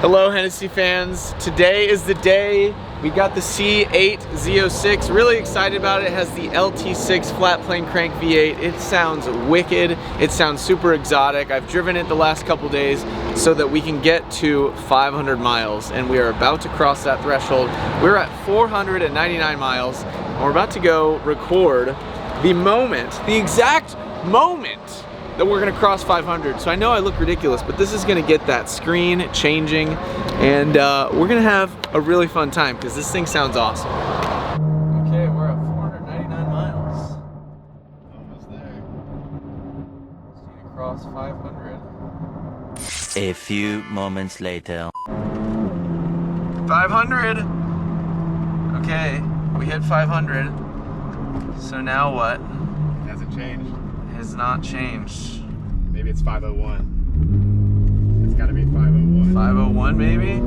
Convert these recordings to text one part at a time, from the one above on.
Hello Hennessey fans, today is the day. We got the C8 Z06, really excited about it. It has the LT6 flat plane crank V8. It sounds wicked, it sounds super exotic. I've driven it the last couple days so that we can get to 500 miles and we are about to cross that threshold. We're at 499 miles and we're about to go record the moment, the exact moment that we're gonna cross 500. So I know I look ridiculous, but this is gonna get that screen changing and we're gonna have a really fun time because this thing sounds awesome. Okay, we're at 499 miles. Almost there. Just need to cross 500. A few moments later. 500! Okay, we hit 500. So now what? It hasn't changed. Has not changed. Maybe it's 501. It's gotta be 501. 501 maybe?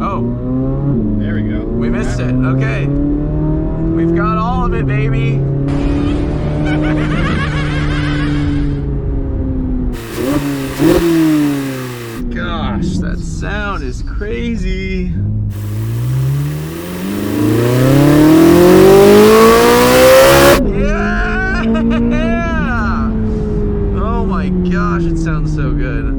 Oh. There we go. We missed it. Okay. We've got all of it, baby. Gosh, that sound is crazy. Yeah! Oh my gosh, it sounds so good.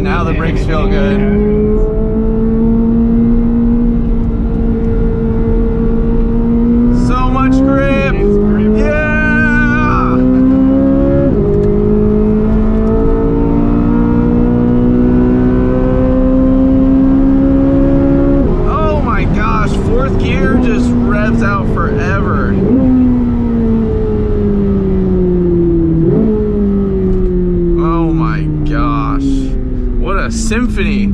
Now the brakes feel good. So much grip. Yeah! Oh my gosh, fourth gear just revs out forever. Oh my gosh. What a symphony.